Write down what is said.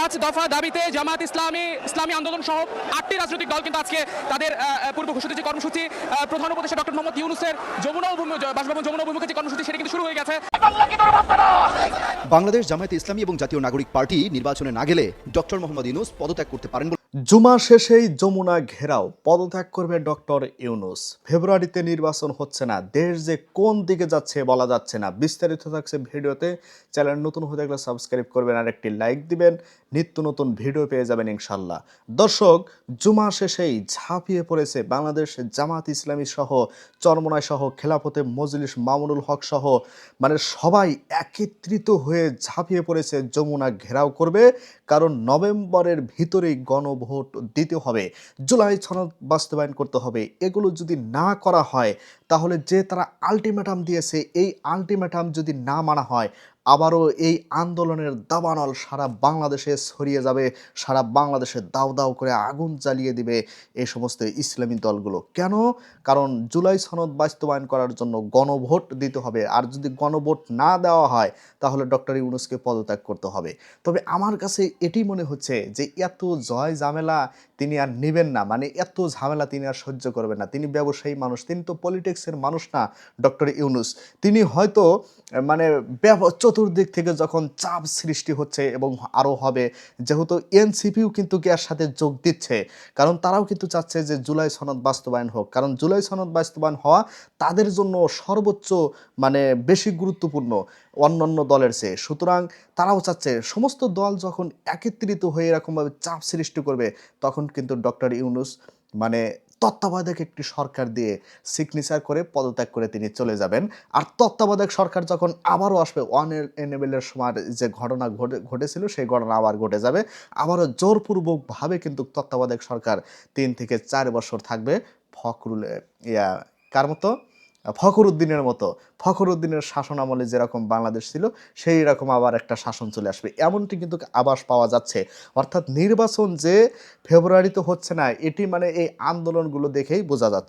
পাঁচ দফা দাবিতে জামাত ইসলামী আন্দোলন সহ 8টি রাজনৈতিক দল কিন্তু আজকে তাদের পূর্ব ঘোষিত যে কর্মসূচি প্রধান উপদেষ্টা ডক্টর মোহাম্মদ ইউনূসের বাসভবন যমুনা অভিমুখে যে কর্মসূচি সেটা কিন্তু শুরু হয়ে গেছে। বাংলাদেশ জামায়াতে ইসলামী এবং জাতীয় নাগরিক পার্টি নির্বাচনে না গেলে ডক্টর মোহাম্মদ ইউনূস পদত্যাগ করতে পারেন। জুমা শেষেই যমুনা ঘেরাও, পদত্যাগ করবে ডক্টর ইউনূস। ফেব্রুয়ারিতে নির্বাচন হচ্ছে না, দেশ যে কোন দিকে যাচ্ছে বলা যাচ্ছে না। বিস্তারিত থাকছে ভিডিওতে। চ্যানেল নতুন হয়ে থাকলে সাবস্ক্রাইব করবেন আর একটি লাইক দিবেন, নিত্য নতুন ভিডিও পেয়ে যাবেন ইনশাল্লাহ। দর্শক, জুমা শেষেই ঝাঁপিয়ে পড়েছে বাংলাদেশ জামাত ইসলামী সহ চরমনাই সহ খেলাফতে মজলিস মামুনুল হক সহ মানে সবাই একত্রিত হয়ে ঝাঁপিয়ে পড়েছে যমুনা ঘেরাও করবে। কারণ নভেম্বরের ভিতরেই গণভোট দিতে হবে, জুলাই সনদ বাস্তবায়ন করতে হবে। এগুলো যদি না করা হয় তাহলে যে তারা আলটিমেটাম দিয়েছে এই আলটিমেটাম যদি না মানা হয়, আবারও এই আন্দোলনের দাবানল সারা বাংলাদেশে ছড়িয়ে যাবে। সারা বাংলাদেশে দাউ দাউ করে আগুন জ্বালিয়ে দিবে এই সমস্ত ইসলামী দলগুলো। কেন? কারণ জুলাই সনদ বাস্তবায়ন করার জন্য গণভোট দিতে হবে। আর যদি গণভোট না দেওয়া হয় তাহলে ডক্টর ইউনূসকে পদত্যাগ করতে হবে। তবে আমার কাছে এটি মনে হচ্ছে যে এত জয় ঝামেলা তিনি আর নেবেন না, মানে এত ঝামেলা তিনি আর সহ্য করবেন না। তিনি ব্যবসায়ী মানুষ, তিনি তো পলিটিক্সের মানুষ না ডক্টর ইউনূস। তিনি হয়তো মানে চতুর্দিক থেকে যখন চাপ সৃষ্টি হচ্ছে এবং আরও হবে, যেহেতু এনসিপিও কিন্তু এর সাথে যোগ দিচ্ছে, কারণ তারাও কিন্তু চাচ্ছে যে জুলাই সনদ বাস্তবায়ন হোক। কারণ জুলাই সনদ বাস্তবায়ন হওয়া তাদের জন্য সর্বোচ্চ মানে বেশি গুরুত্বপূর্ণ অন্যান্য দলের চেয়ে। সুতরাং তারাও চাচ্ছে সমস্ত দল যখন একত্রিত হয়ে এরকমভাবে চাপ সৃষ্টি করবে তখন কিন্তু ডক্টর ইউনূস মানে তত্ত্বাবধায়ক একটি সরকার দিয়ে সিগনেচার করে পদত্যাগ করে তিনি চলে যাবেন। আর তত্ত্বাবধায়ক সরকার যখন আবারও আসবে, এনেবেলের সময় যে ঘটনা ঘটেছিল সেই ঘটনা আবার ঘটে যাবে। আবারও জোরপূর্বকভাবে কিন্তু তত্ত্বাবধায়ক সরকার 3 থেকে 4 বছর থাকবে কার মতো, ফখরুদ্দিনের মতো। ফখরুদ্দিনের শাসন আমলে যেরকম বাংলাদেশ ছিল সেই রকম আবার একটা শাসন চলে আসবে, এমনটি কিন্তু আভাস পাওয়া যাচ্ছে। অর্থাৎ নির্বাচন যে ফেব্রুয়ারিতে হচ্ছে না, এটি মানে এই আন্দোলনগুলো দেখেই বোঝা যাচ্ছে।